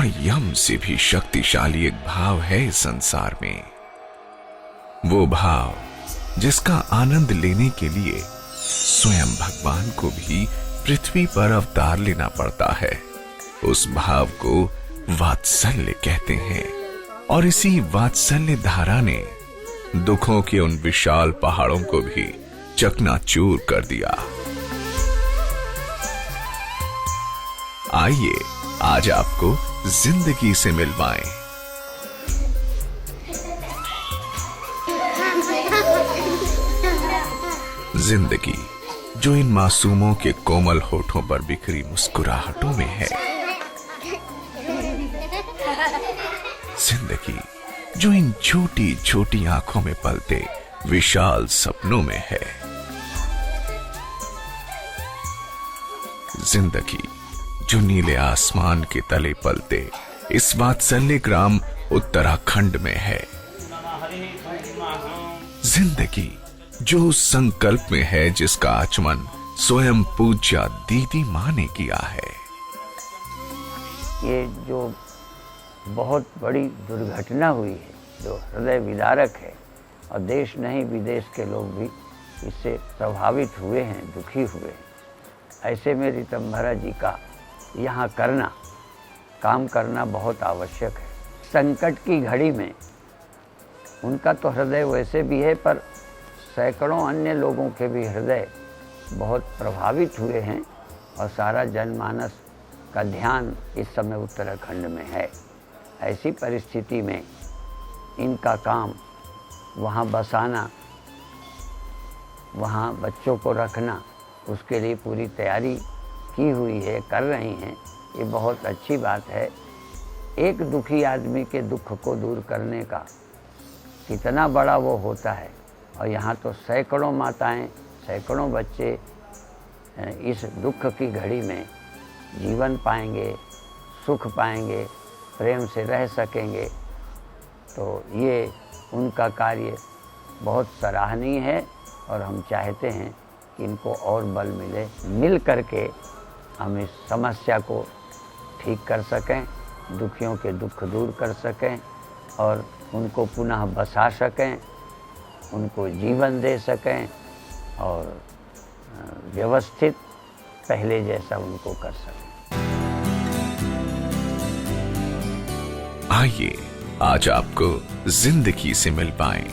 और यम से भी शक्तिशाली एक भाव है इस संसार में। वो भाव जिसका आनंद लेने के लिए स्वयं भगवान को भी पृथ्वी पर अवतार लेना पड़ता है। उस भाव को वात्सल्य कहते हैं और इसी वात्सल्य धारा ने दुखों के उन विशाल पहाड़ों को भी चकनाचूर कर दिया। आइए आज आपको जिंदगी से मिलवाएं। जिंदगी जो इन मासूमों के कोमल होठों पर बिखरी मुस्कुराहटों में है। जिंदगी जो इन छोटी छोटी आंखों में पलते विशाल सपनों में है। जिंदगी जो नीले आसमान के तले पलते इस वात्सल्य ग्राम उत्तराखंड में है। जिंदगी जो उस संकल्प में है जिसका आचमन स्वयं पूज्या दीदी मां ने किया है। ये जो बहुत बड़ी दुर्घटना हुई है, जो हृदय विदारक है, और देश नहीं विदेश के लोग भी इससे प्रभावित हुए हैं, दुखी हुए हैं। ऐसे में ऋतंभरा जी का यहाँ काम करना बहुत आवश्यक है। संकट की घड़ी में उनका तो हृदय वैसे भी है, पर सैकड़ों अन्य लोगों के भी हृदय बहुत प्रभावित हुए हैं और सारा जनमानस का ध्यान इस समय उत्तराखंड में है। ऐसी परिस्थिति में इनका काम वहाँ बसाना, वहाँ बच्चों को रखना, उसके लिए पूरी तैयारी की हुई है, कर रही हैं। ये बहुत अच्छी बात है। एक दुखी आदमी के दुख को दूर करने का कितना बड़ा वो होता है, और यहाँ तो सैकड़ों माताएं, सैकड़ों बच्चे इस दुख की घड़ी में जीवन पाएंगे, सुख पाएंगे, प्रेम से रह सकेंगे। तो ये उनका कार्य बहुत सराहनीय है और हम चाहते हैं कि इनको और बल मिले, मिल करके हम इस समस्या को ठीक कर सकें, दुखियों के दुख दूर कर सकें और उनको पुनः बसा सकें, उनको जीवन दे सकें और व्यवस्थित पहले जैसा उनको कर सकें। आइए आज आपको जिंदगी से मिल पाएं।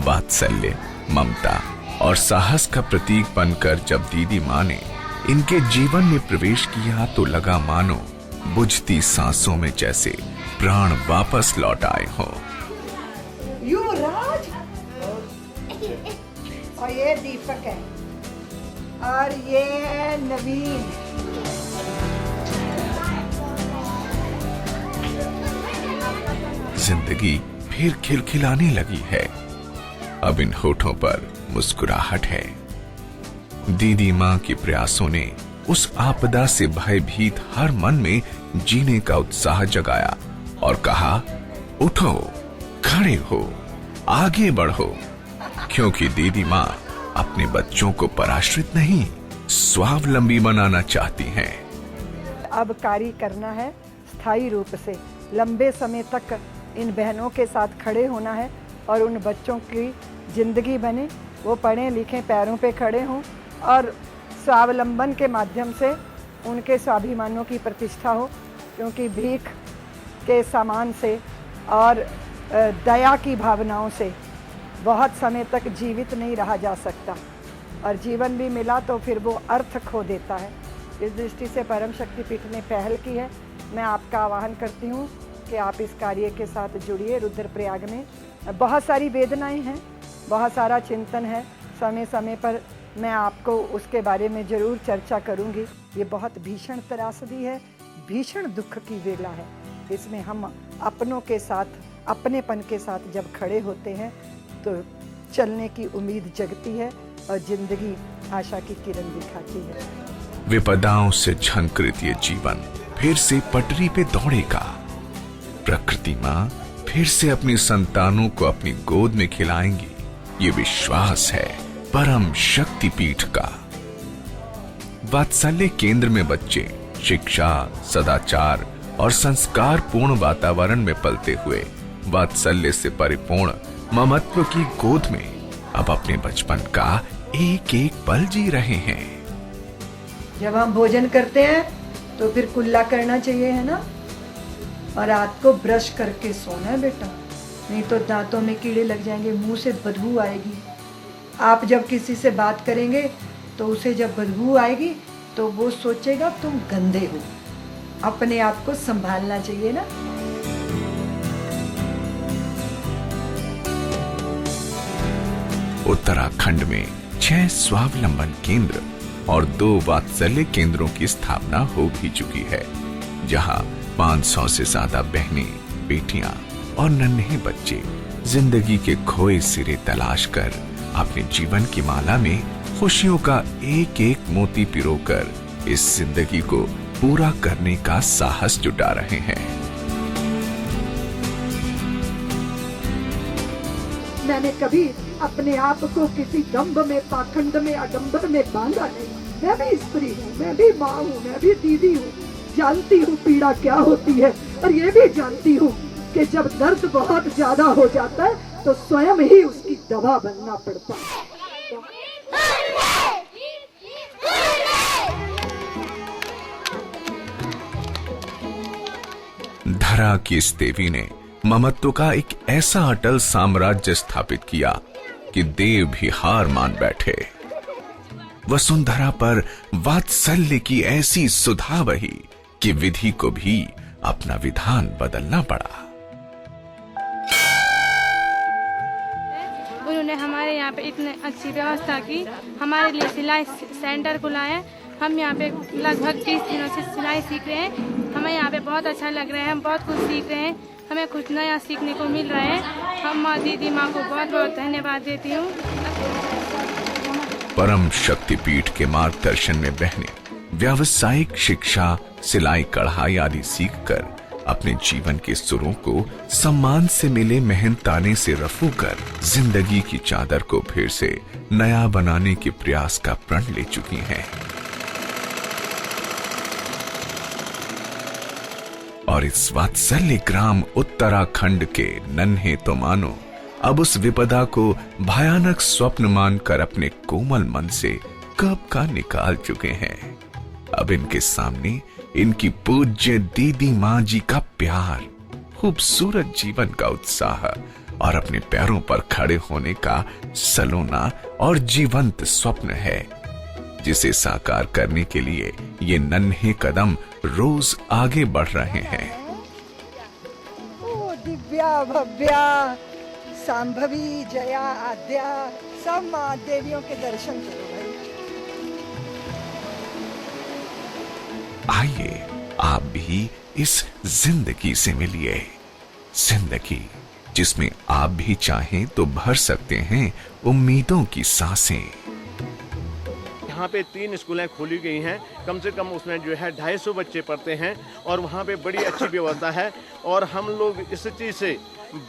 वात्सल्य, ममता और साहस का प्रतीक बनकर जब दीदी मां ने इनके जीवन में प्रवेश किया तो लगा मानो बुझती सांसों में जैसे प्राण वापस लौट आए हों। युवराज और ये दीपक है और ये है नवीन। जिंदगी फिर खिलखिलाने लगी है। अब इन होठों पर मुस्कुराहट है। दीदी मां के प्रयासों ने उस आपदा से भयभीत हर मन में जीने का उत्साह जगाया और कहा, उठो, खड़े हो, आगे बढ़ो, क्योंकि दीदी मां अपने बच्चों को पराश्रित नहीं, स्वावलंबी बनाना चाहती हैं। अब कार्य करना है स्थायी रूप से, लंबे समय तक इन बहनों के साथ खड़े होना है और उन बच्चों की जिंदगी बने, वो पढ़ें लिखें, पैरों पे खड़े हों और स्वावलंबन के माध्यम से उनके स्वाभिमानों की प्रतिष्ठा हो। क्योंकि भीख के सामान से और दया की भावनाओं से बहुत समय तक जीवित नहीं रहा जा सकता, और जीवन भी मिला तो फिर वो अर्थ खो देता है। इस दृष्टि से परम शक्ति पीठ ने पहल की है। मैं आपका आह्वान करती हूँ कि आप इस कार्य के साथ जुड़िए। रुद्रप्रयाग में बहुत सारी वेदनाएं हैं, बहुत सारा चिंतन है। समय समय पर मैं आपको उसके बारे में ज़रूर चर्चा करूँगी। ये बहुत भीषण त्रासदी है, भीषण दुख की वेला है। इसमें हम अपनों के साथ, अपनेपन के साथ जब खड़े होते हैं तो चलने की उम्मीद जगती है और जिंदगी आशा की किरण दिखाती है। विपदाओं से झंकृत ये जीवन फिर से पटरी पे दौड़ेगा। प्रकृति मां फिर से अपनी संतानों को अपनी गोद में खिलाएंगी, ये विश्वास है परम शक्ति पीठ का। वात्सल्य केंद्र में बच्चे शिक्षा, सदाचार और संस्कार पूर्ण वातावरण में पलते हुए वात्सल्य से परिपूर्ण ममत्व की गोद में अब अपने बचपन का एक एक पल जी रहे हैं। जब हम भोजन करते हैं तो फिर कुल्ला करना चाहिए, है ना। और रात को ब्रश करके सोना है बेटा, नहीं तो दांतों में कीड़े लग जाएंगे, मुंह से बदबू आएगी। आप जब किसी से बात करेंगे तो उसे जब बदबू आएगी तो वो सोचेगा तुम गंदे हो। अपने आप को संभालना चाहिए ना। उत्तराखंड में 6 स्वावलंबन केंद्र और 2 वात्सल्य केंद्रों की स्थापना हो भी चुकी है, जहां 500 से ज्यादा बहनें, बेटियां और नन्हे बच्चे जिंदगी के खोए सिरे तलाश कर अपने जीवन की माला में खुशियों का एक एक मोती पिरोकर इस जिंदगी को पूरा करने का साहस जुटा रहे हैं। मैंने कभी अपने आप को किसी दंभ में, पाखंड में, आडंबर में बांधा नहीं। मैं भी स्त्री हूँ, मैं भी माँ हूँ, मैं भी दीदी हूँ, जानती हूँ पीड़ा क्या होती है। और ये भी जानती हूँ कि जब दर्द बहुत ज्यादा हो जाता है तो स्वयं ही उसकी दवा बनना पड़ता है। धरा की इस देवी ने ममत्व का एक ऐसा अटल साम्राज्य स्थापित किया कि देव भी हार मान बैठे। वसुंधरा पर वात्सल्य की ऐसी सुधा बही कि विधि को भी अपना विधान बदलना पड़ा। उन्होंने हमारे यहाँ पे इतनी अच्छी व्यवस्था की, हमारे लिए सिलाई सेंटर खुलाया। हम यहाँ पे लगभग 30 दिनों से सिलाई सीख रहे हैं। हमें यहाँ पे बहुत अच्छा लग रहा है, हम बहुत कुछ सीख रहे हैं, हमें कुछ नया सीखने को मिल रहा है। हम माँ दीदी माँ को बहुत बहुत धन्यवाद देती हूँ। परम शक्तिपीठ के मार्गदर्शन में बहनें व्यावसायिक शिक्षा, सिलाई कढ़ाई आदि सीखकर अपने जीवन के सुरों को सम्मान से मिले मेहनताने से रफू कर जिंदगी की चादर को फिर से नया बनाने के प्रयास का प्रण ले चुकी हैं। और इस वात्सल्य ग्राम उत्तराखंड के नन्हे तो मानो अब उस विपदा को भयानक स्वप्न मानकर अपने कोमल मन से कब का निकाल चुके हैं। अब इनके सामने इनकी पूज्य दीदी माँ जी का प्यार, खूबसूरत जीवन का उत्साह और अपने पैरों पर खड़े होने का सलोना और जीवंत स्वप्न है, जिसे साकार करने के लिए ये नन्हे कदम रोज आगे बढ़ रहे हैं। ओ दिव्या भव्या सांभवी जया आद्या, सब माँ देवियों के दर्शन करो भाई। आइए आप भी इस जिंदगी से मिलिए, जिंदगी जिसमें आप भी चाहें तो भर सकते हैं उम्मीदों की सांसें। यहाँ पे 3 स्कूलें खोली गई हैं, कम से कम उसमें जो है 250 बच्चे पढ़ते हैं और वहाँ पे बड़ी अच्छी व्यवस्था है। और हम लोग इस चीज़ से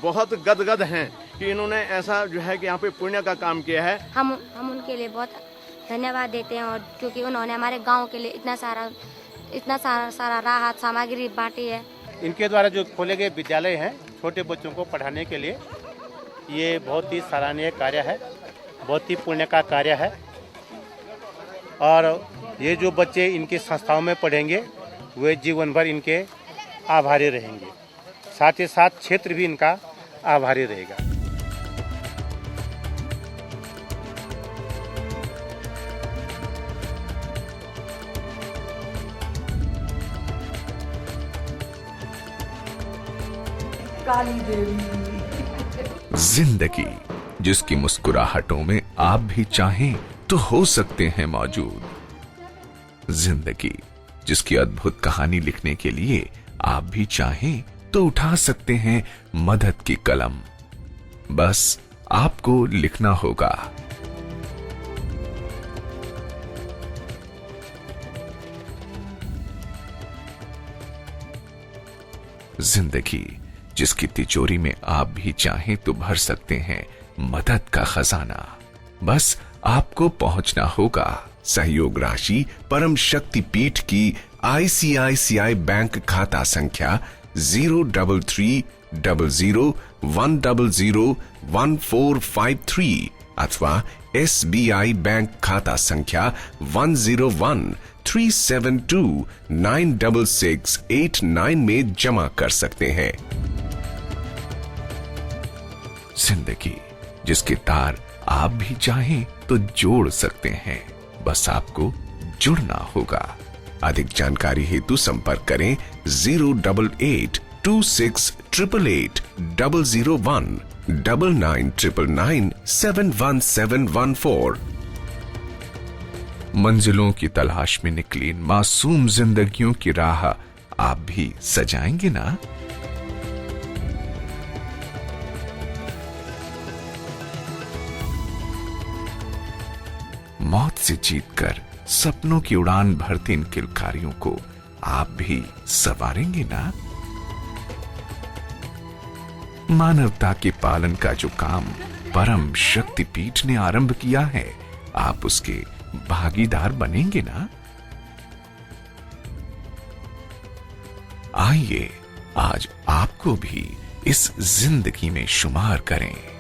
बहुत गदगद हैं कि इन्होंने ऐसा जो है कि यहाँ पे पुण्य का काम किया है। हम उनके लिए बहुत धन्यवाद देते हैं, और क्योंकि उन्होंने हमारे गांव के लिए इतना सारा राहत सामग्री बांटी है। इनके द्वारा जो खोले गए विद्यालय हैं छोटे बच्चों को पढ़ाने के लिए, ये बहुत ही सराहनीय कार्य है, बहुत ही पुण्य का कार्य है। और ये जो बच्चे इनकी संस्थाओं में पढ़ेंगे वे जीवन भर इनके आभारी रहेंगे, साथ ही साथ क्षेत्र भी इनका आभारी रहेगा। काली देवी। जिंदगी जिसकी मुस्कुराहटों में आप भी चाहें तो हो सकते हैं मौजूद, जिंदगी जिसकी अद्भुत कहानी लिखने के लिए आप भी चाहें तो उठा सकते हैं मदद की कलम। बस आपको लिखना होगा। जिंदगी जिसकी तिजोरी में आप भी चाहें तो भर सकते हैं मदद का खजाना। बस आपको पहुंचना होगा सहयोग राशि परम शक्ति पीठ की ICICI बैंक खाता संख्या 03300100143 अथवा SBI बैंक खाता संख्या 10137296689 में जमा कर सकते हैं। जिंदगी जिसके तार आप भी चाहें तो जोड़ सकते हैं, बस आपको जुड़ना होगा। अधिक जानकारी हेतु संपर्क करें 08826880001 9999971714। मंजिलों की तलाश में निकली मासूम जिंदगियों की राह आप भी सजाएंगे ना? मौत से जीतकर सपनों की उड़ान भरते इन किलकारियों को आप भी सवारेंगे ना? मानवता के पालन का जो काम परम शक्तिपीठ ने आरंभ किया है, आप उसके भागीदार बनेंगे ना? आइए आज आपको भी इस जिंदगी में शुमार करें।